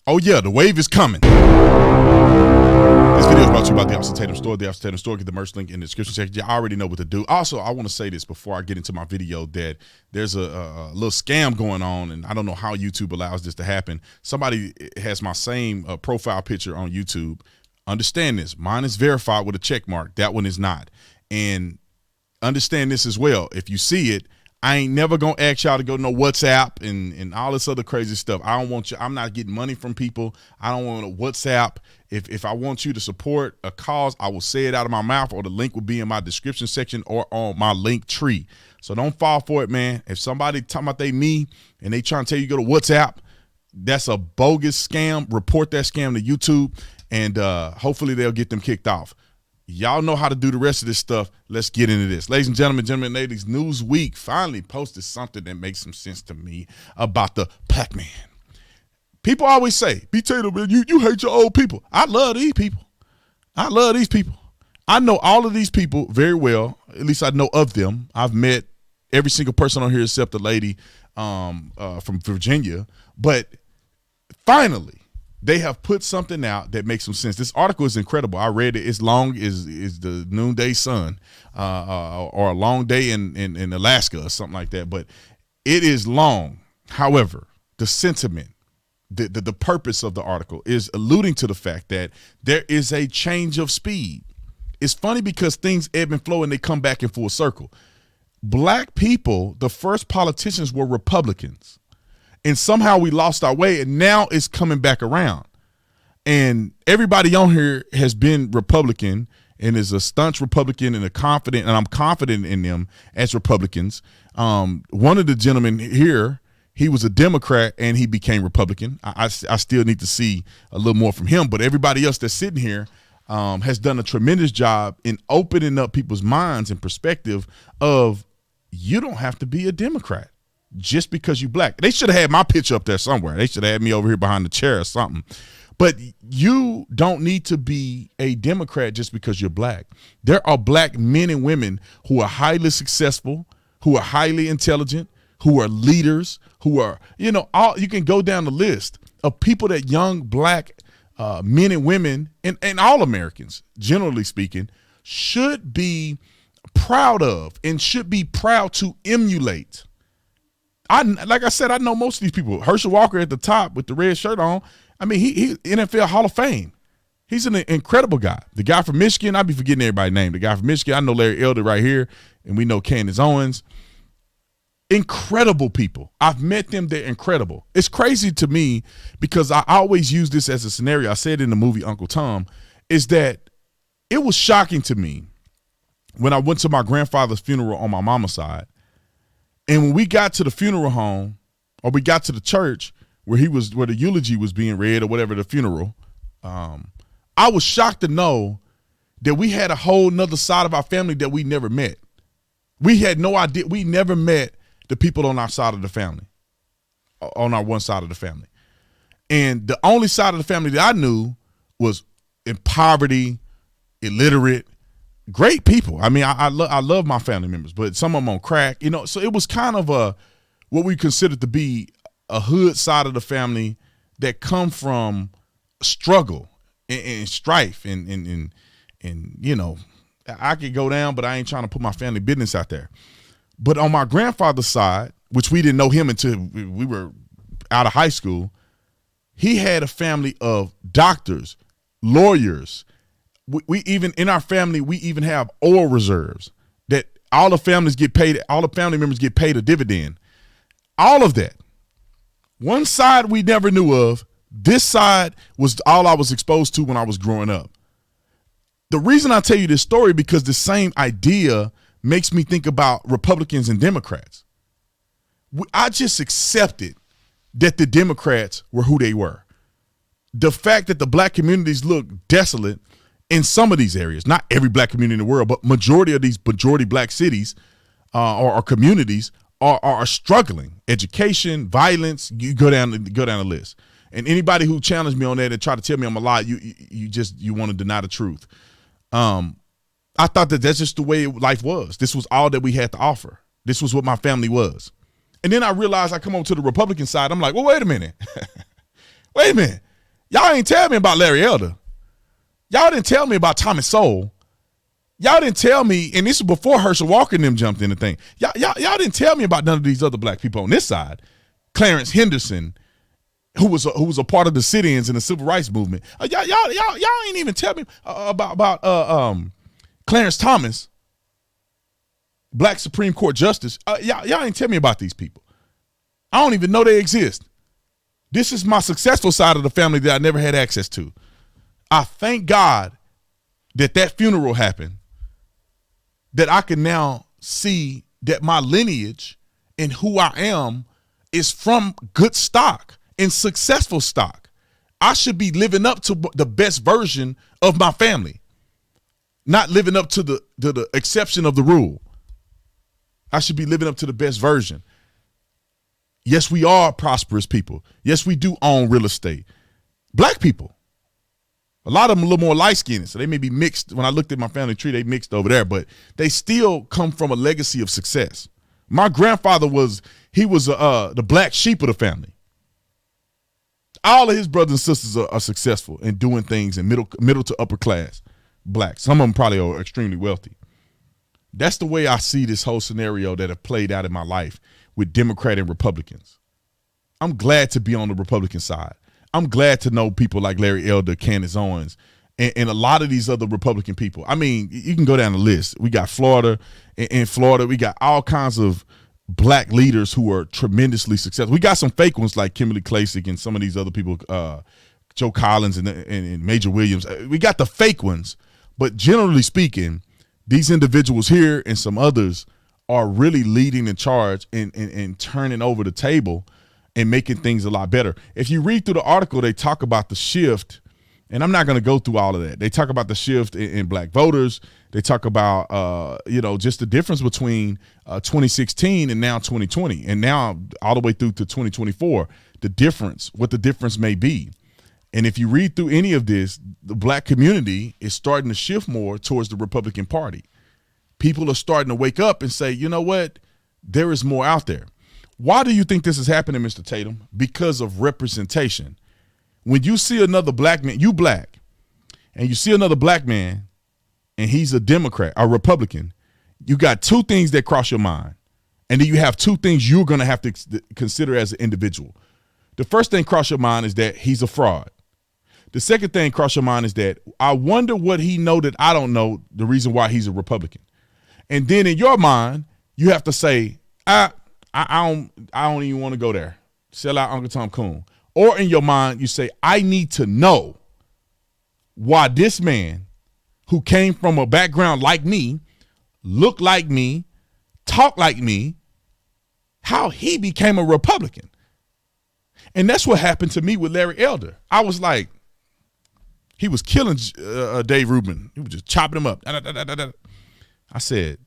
Oh yeah, the wave is coming. This video is brought to you by the Officer Tatum Store. The Officer Tatum Store, get the merch link in the description section. You already know what to do. Also, I want to say this before I get into my video that there's a little scam going on, and I don't know how YouTube allows this to happen. Somebody has my same profile picture on YouTube. Understand this. Mine is verified with a check mark. That one is not. And understand this as well. If you see it, I ain't never gonna ask y'all to go no WhatsApp and all this other crazy stuff. I don't want you. I'm not getting money from people. I don't want a WhatsApp. If I want you to support a cause, I will say it out of my mouth, or the link will be in my description section or on my link tree. So don't fall for it, man. If somebody talking about they me and they trying to tell you go to WhatsApp, that's a bogus scam. Report that scam to YouTube, and hopefully they'll get them kicked off. Y'all know how to do the rest of this stuff. Let's get into this. Ladies and gentlemen and ladies, Newsweek finally posted something that makes some sense to me about the black man. People always say, B. Tatum, man, you hate your old people. I love these people. I love these people. I know all of these people very well. At least I know of them. I've met every single person on here except the lady from Virginia. But finally, they have put something out that makes some sense. This article is incredible. I read it. It's long as the noonday sun or a long day in Alaska or something like that. But it is long. However, the sentiment, the purpose of the article is alluding to the fact that there is a change of speed. It's funny because things ebb and flow and they come back in full circle. Black people, the first politicians were Republicans. And somehow we lost our way, and now it's coming back around. And everybody on here has been Republican and is a staunch Republican and I'm confident in them as Republicans. One of the gentlemen here, he was a Democrat and he became Republican. I still need to see a little more from him, but everybody else that's sitting here has done a tremendous job in opening up people's minds and perspective of you don't have to be a Democrat just because you black. They should have had my picture up there somewhere. They should have had me over here behind the chair or something. But you don't need to be a Democrat just because you're black. There are black men and women who are highly successful, who are highly intelligent, who are leaders, who are, you can go down the list of people that young black men and women and all Americans, generally speaking, should be proud of and should be proud to emulate. Like I said, I know most of these people. Herschel Walker at the top with the red shirt on. I mean, he NFL Hall of Fame. He's an incredible guy. The guy from Michigan, I be forgetting everybody's name. The guy from Michigan, I know Larry Elder right here, and we know Candace Owens. Incredible people. I've met them. They're incredible. It's crazy to me because I always use this as a scenario. I said in the movie Uncle Tom, is that it was shocking to me when I went to my grandfather's funeral on my mama's side. And when we got to the funeral home, or we got to the church where the eulogy was being read or whatever, the funeral, I was shocked to know that we had a whole nother side of our family that we never met. We had no idea. We never met the people on our side of the family, on our one side of the family. And the only side of the family that I knew was in poverty, illiterate, great people. I mean, I love my family members, but some of them on crack, so it was kind of what we considered to be a hood side of the family that come from struggle and strife and I could go down, but I ain't trying to put my family business out there. But on my grandfather's side, which we didn't know him until we were out of high school, he had a family of doctors, lawyers. We even in our family, we even have oil reserves that all the families get paid. All the family members get paid a dividend. All of that. One side we never knew of. This side was all I was exposed to when I was growing up. The reason I tell you this story, because the same idea makes me think about Republicans and Democrats. I just accepted that the Democrats were who they were. The fact that the black communities look desolate in some of these areas, not every black community in the world, but majority of these majority black cities or communities are struggling. Education, violence, you go down the list. And anybody who challenged me on that and try to tell me I'm a lie, you want to deny the truth. I thought that's just the way life was. This was all that we had to offer. This was what my family was. And then I realized I come over to the Republican side. I'm like, well, wait a minute. Wait a minute. Y'all ain't tell me about Larry Elder. Y'all didn't tell me about Thomas Sowell. Y'all didn't tell me, and this is before Herschel Walker and them jumped in the thing. Y'all didn't tell me about none of these other black people on this side. Clarence Henderson, who was a part of the sit-ins in the civil rights movement. Y'all ain't even tell me about Clarence Thomas, black Supreme Court justice. Y'all ain't tell me about these people. I don't even know they exist. This is my successful side of the family that I never had access to. I thank God that funeral happened, that I can now see that my lineage and who I am is from good stock and successful stock. I should be living up to the best version of my family, not living up to the exception of the rule. I should be living up to the best version. Yes, we are prosperous people. Yes, we do own real estate. Black people. A lot of them a little more light-skinned, so they may be mixed. When I looked at my family tree, they mixed over there, but they still come from a legacy of success. My grandfather was the black sheep of the family. All of his brothers and sisters are successful in doing things in middle to upper class black. Some of them probably are extremely wealthy. That's the way I see this whole scenario that have played out in my life with Democrat and Republicans. I'm glad to be on the Republican side. I'm glad to know people like Larry Elder, Candace Owens, and a lot of these other Republican people. I mean, you can go down the list. We got Florida. In Florida, we got all kinds of black leaders who are tremendously successful. We got some fake ones like Kimberly Klacik and some of these other people, Joe Collins and Major Williams. We got the fake ones, but generally speaking, these individuals here and some others are really leading the charge and turning over the table and making things a lot better. If you read through the article, they talk about the shift, and I'm not going to go through all of that. They talk about the shift in black voters. They talk about, just the difference between 2016 and now 2020, and now all the way through to 2024, what the difference may be. And if you read through any of this, the black community is starting to shift more towards the Republican Party. People are starting to wake up and say, you know what? There is more out there. Why do you think this is happening, Mr. Tatum? Because of representation. When you see another black man, you black, and you see another black man, and he's a Democrat, a Republican, you got two things that cross your mind. And then you have two things you're going to have to consider as an individual. The first thing cross your mind is that he's a fraud. The second thing cross your mind is that I wonder what he know that I don't know, the reason why he's a Republican. And then in your mind, you have to say, I don't even want to go there. Sell out Uncle Tom Coon. Or in your mind, you say, I need to know why this man who came from a background like me, looked like me, talked like me, how he became a Republican. And that's what happened to me with Larry Elder. I was like, he was killing Dave Rubin. He was just chopping him up. I said,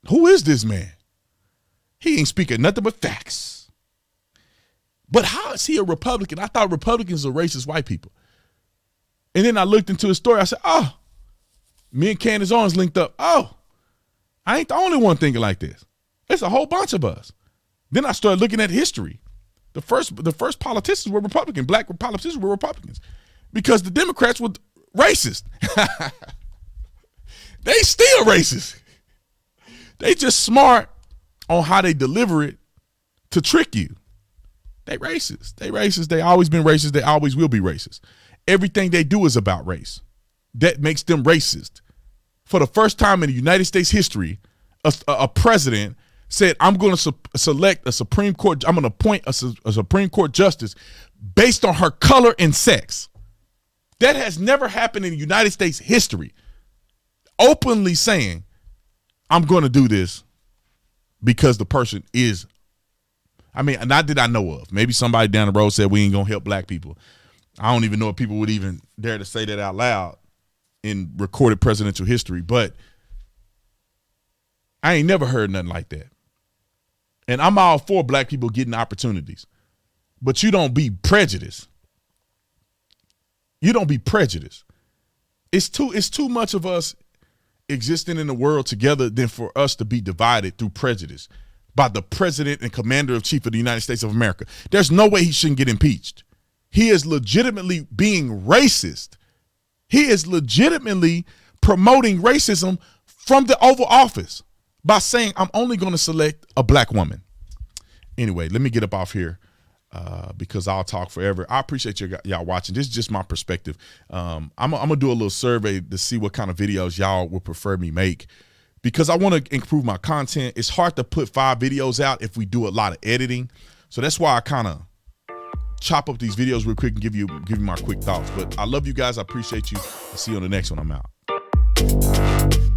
who is this man? He ain't speaking nothing but facts. But how is he a Republican? I thought Republicans are racist white people. And then I looked into his story. I said, oh, me and Candace Owens linked up. Oh, I ain't the only one thinking like this. There's a whole bunch of us. Then I started looking at history. The first politicians were Republican. Black politicians were Republicans because the Democrats were racist. They still racist. They just smart on how they deliver it to trick you. They racist. They racist. They always been racist. They always will be racist. Everything they do is about race. That makes them racist. For the first time in the United States history, a president said, I'm going to select a Supreme Court, I'm going to appoint a Supreme Court justice based on her color and sex. That has never happened in United States history. Openly saying, I'm going to do this because the person is, not that I know of. Maybe somebody down the road said we ain't going to help black people. I don't even know if people would even dare to say that out loud in recorded presidential history, but I ain't never heard nothing like that. And I'm all for black people getting opportunities, but you don't be prejudiced. You don't be prejudiced. It's too much of us existing in the world together than for us to be divided through prejudice by the president and commander in chief of the United States of America. There's no way he shouldn't get impeached. he is legitimately being racist. He is legitimately promoting racism from the Oval Office by saying, I'm only going to select a black woman. Anyway, let me get up off here because I'll talk forever. I appreciate y'all watching. This is just my perspective. I'm going to do a little survey to see what kind of videos y'all would prefer me make, because I want to improve my content. It's hard to put 5 videos out if we do a lot of editing. So that's why I kind of chop up these videos real quick and give you my quick thoughts. But I love you guys. I appreciate you. I'll see you on the next one. I'm out.